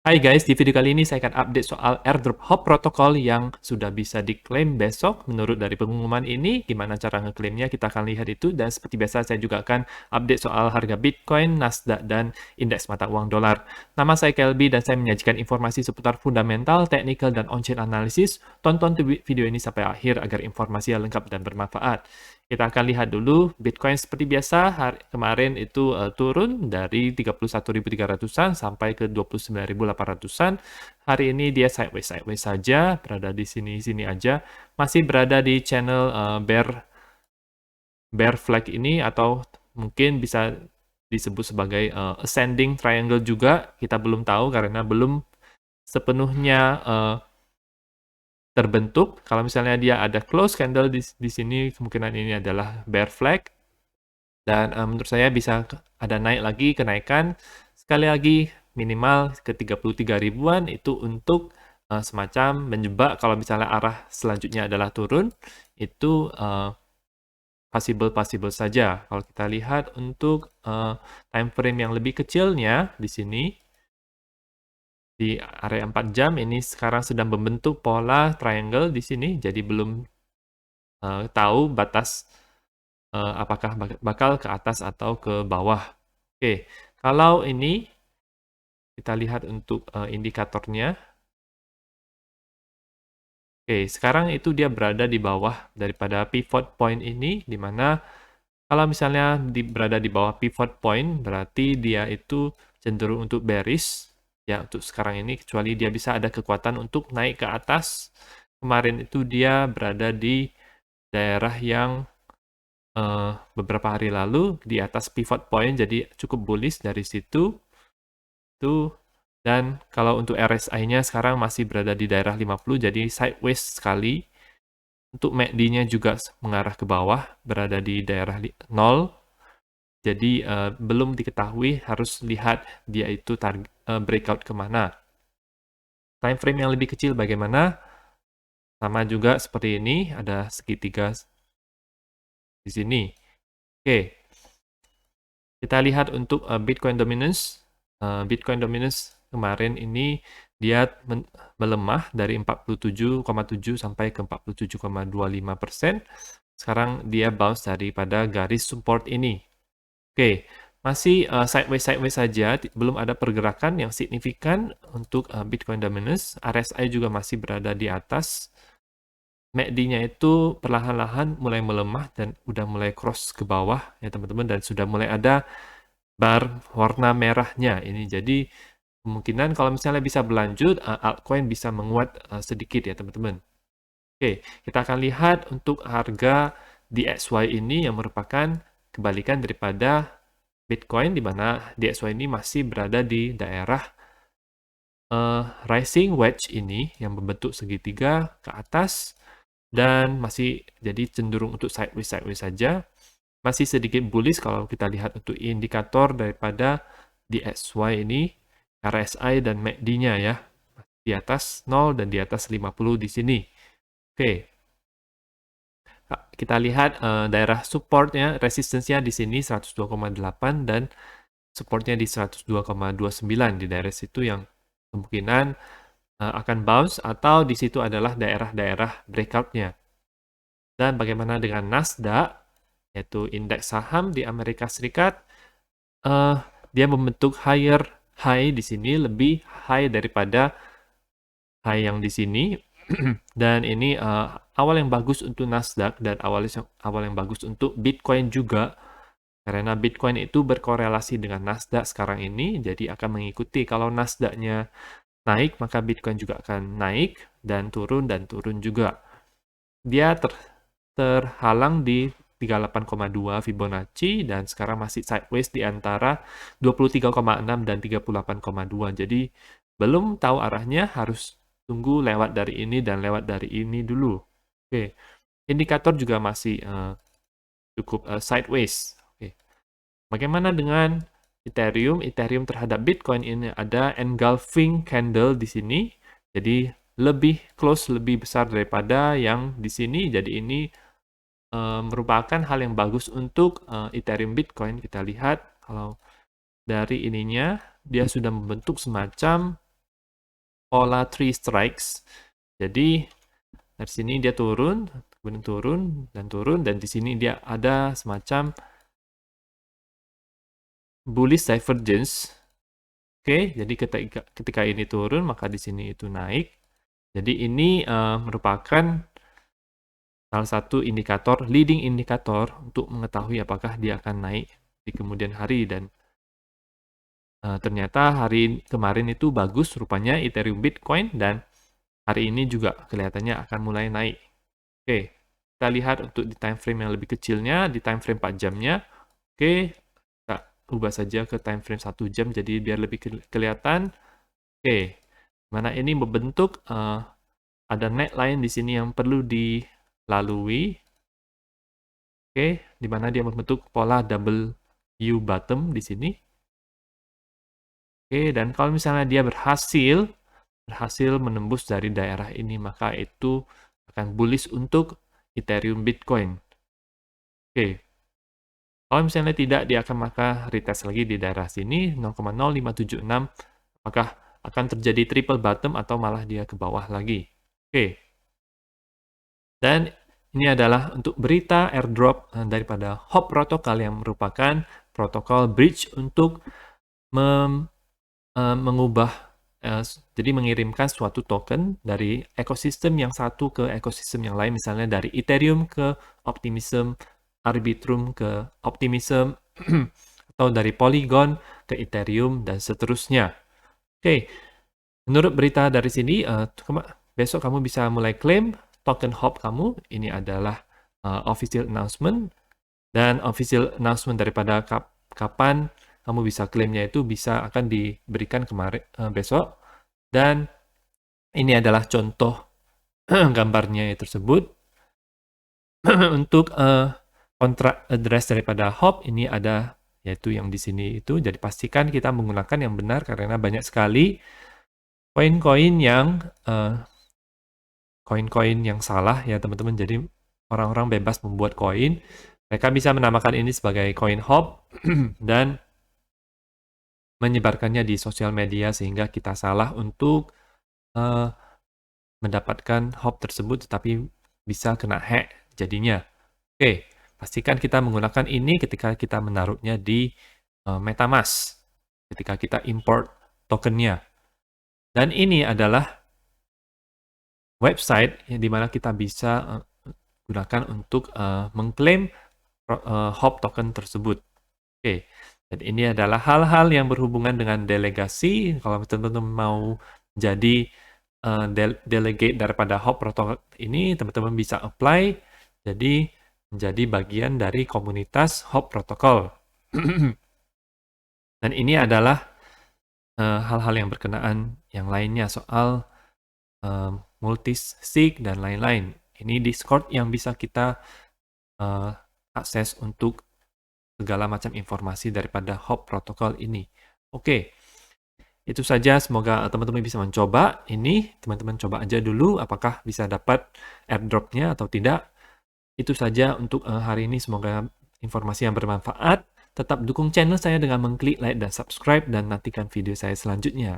Hai guys, di video kali ini saya akan update soal airdrop Hop Protocol yang sudah bisa diklaim besok. Menurut dari pengumuman ini, gimana cara ngeklaimnya kita akan lihat itu. Dan seperti biasa saya juga akan update soal harga Bitcoin, Nasdaq, dan indeks mata uang dolar. Nama saya Kelby dan saya menyajikan informasi seputar fundamental, technical, dan on-chain analysis. Tonton video ini sampai akhir agar informasi lengkap dan bermanfaat. Kita akan lihat dulu Bitcoin seperti biasa kemarin itu turun dari 31.300-an sampai ke 29.800-an. Hari ini dia sideways saja, berada di sini aja, masih berada di channel bear flag ini atau mungkin bisa disebut sebagai ascending triangle juga. Kita belum tahu karena belum sepenuhnya terbentuk. Kalau misalnya dia ada close candle di sini, kemungkinan ini adalah bear flag. Dan menurut saya bisa ada naik lagi, kenaikan. Sekali lagi, minimal ke 33 ribuan itu untuk semacam menjebak kalau misalnya arah selanjutnya adalah turun, itu possible saja. Kalau kita lihat untuk time frame yang lebih kecilnya di sini, di area 4 jam ini sekarang sedang membentuk pola triangle di sini, jadi belum tahu batas apakah bakal ke atas atau ke bawah. Oke, kalau ini kita lihat untuk indikatornya. Oke, sekarang itu dia berada di bawah daripada pivot point ini, di mana kalau misalnya berada di bawah pivot point, berarti dia itu cenderung untuk bearish. Ya, untuk sekarang ini, kecuali dia bisa ada kekuatan untuk naik ke atas. Kemarin itu dia berada di daerah yang beberapa hari lalu di atas pivot point, jadi cukup bullish dari situ. Itu. Dan kalau untuk RSI-nya sekarang masih berada di daerah 50, jadi sideways sekali. Untuk MACD-nya juga mengarah ke bawah, berada di daerah 0. Jadi belum diketahui, harus lihat dia itu breakout kemana. Time frame yang lebih kecil bagaimana? Sama juga seperti ini, ada segitiga di sini. Oke, kita lihat untuk Bitcoin dominance. Bitcoin dominance kemarin ini dia melemah dari 47,7 sampai ke 47,25%. Sekarang dia bounce daripada garis support ini. Oke, masih sideways saja, belum ada pergerakan yang signifikan untuk Bitcoin dominance. RSI juga masih berada di atas. MACD-nya itu perlahan-lahan mulai melemah dan udah mulai cross ke bawah ya teman-teman, dan sudah mulai ada bar warna merahnya ini. Jadi kemungkinan kalau misalnya bisa berlanjut, altcoin bisa menguat sedikit ya teman-teman. Oke, kita akan lihat untuk harga DXY ini yang merupakan kebalikan daripada Bitcoin, di mana DXY ini masih berada di daerah rising wedge ini yang membentuk segitiga ke atas dan masih jadi cenderung untuk sideways saja. Masih sedikit bullish kalau kita lihat untuk indikator daripada DXY ini, RSI dan MACD-nya ya. Di atas 0 dan di atas 50 di sini. Oke. Kita lihat daerah supportnya, resistance-nya di sini 102,8 dan supportnya di 102,29 di daerah situ yang kemungkinan akan bounce, atau di situ adalah daerah-daerah breakout-nya. Dan bagaimana dengan Nasdaq, yaitu indeks saham di Amerika Serikat, dia membentuk higher high di sini, lebih high daripada high yang di sini. Dan ini awal yang bagus untuk Nasdaq dan awal yang bagus untuk Bitcoin juga. Karena Bitcoin itu berkorelasi dengan Nasdaq sekarang ini, jadi akan mengikuti. Kalau Nasdaq-nya naik, maka Bitcoin juga akan naik, dan turun juga. Dia terhalang di 38,2 Fibonacci, dan sekarang masih sideways di antara 23,6 dan 38,2. Jadi belum tahu arahnya, harus tunggu lewat dari ini dan lewat dari ini dulu. Oke, indikator juga masih cukup sideways. Oke. Bagaimana dengan Ethereum? Ethereum terhadap Bitcoin ini ada engulfing candle di sini. Jadi lebih close, lebih besar daripada yang di sini. Jadi ini merupakan hal yang bagus untuk Ethereum Bitcoin. Kita lihat kalau dari ininya, dia sudah membentuk semacam pola 3 strikes. Jadi dari sini dia turun, kemudian turun, dan di sini dia ada semacam bullish divergence. Oke, jadi ketika ini turun, maka di sini itu naik. Jadi ini merupakan salah satu indikator, leading indikator untuk mengetahui apakah dia akan naik di kemudian hari. Dan ternyata hari kemarin itu bagus rupanya Ethereum Bitcoin, dan hari ini juga kelihatannya akan mulai naik. Oke, kita lihat untuk di time frame yang lebih kecilnya, di time frame 4 jamnya. Oke, kita ubah saja ke time frame 1 jam, jadi biar lebih kelihatan. Oke, mana ini membentuk ada neckline di sini yang perlu dilalui. Oke, di mana dia membentuk pola double U bottom di sini. Oke, dan kalau misalnya dia berhasil menembus dari daerah ini, maka itu akan bullish untuk Ethereum Bitcoin. Oke, kalau misalnya tidak, dia akan maka retest lagi di daerah sini 0,0576, apakah akan terjadi triple bottom atau malah dia ke bawah lagi. Oke, dan ini adalah untuk berita airdrop daripada HOP protokol yang merupakan protokol bridge untuk mengubah, jadi mengirimkan suatu token dari ekosistem yang satu ke ekosistem yang lain, misalnya dari Ethereum ke Optimism, Arbitrum ke Optimism, atau dari Polygon ke Ethereum, dan seterusnya. Oke, menurut berita dari sini, besok kamu bisa mulai klaim token HOP kamu. Ini adalah official announcement, dan official announcement daripada kapan kamu bisa klaimnya itu akan diberikan besok. Dan ini adalah contoh gambarnya tersebut. Untuk kontrak address daripada HOP ini ada, yaitu yang di sini itu. Jadi pastikan kita menggunakan yang benar, karena banyak sekali koin-koin yang salah ya teman-teman. Jadi orang-orang bebas membuat koin. Mereka bisa menamakan ini sebagai koin HOP dan menyebarkannya di sosial media, sehingga kita salah untuk mendapatkan HOP tersebut, tetapi bisa kena hack jadinya. Oke, pastikan kita menggunakan ini ketika kita menaruhnya di MetaMask, ketika kita import tokennya. Dan ini adalah website di mana kita bisa gunakan untuk mengklaim HOP token tersebut. Oke, dan ini adalah hal-hal yang berhubungan dengan delegasi. Kalau teman-teman mau jadi delegate daripada HOP protokol ini, teman-teman bisa apply jadi menjadi bagian dari komunitas HOP protokol. Dan ini adalah hal-hal yang berkenaan yang lainnya soal multisig dan lain-lain. Ini Discord yang bisa kita akses untuk segala macam informasi daripada HOP protokol ini. Oke, itu saja. Semoga teman-teman bisa mencoba ini. Teman-teman coba aja dulu apakah bisa dapat airdropnya atau tidak. Itu saja untuk hari ini. Semoga informasi yang bermanfaat. Tetap dukung channel saya dengan mengklik like dan subscribe, dan nantikan video saya selanjutnya.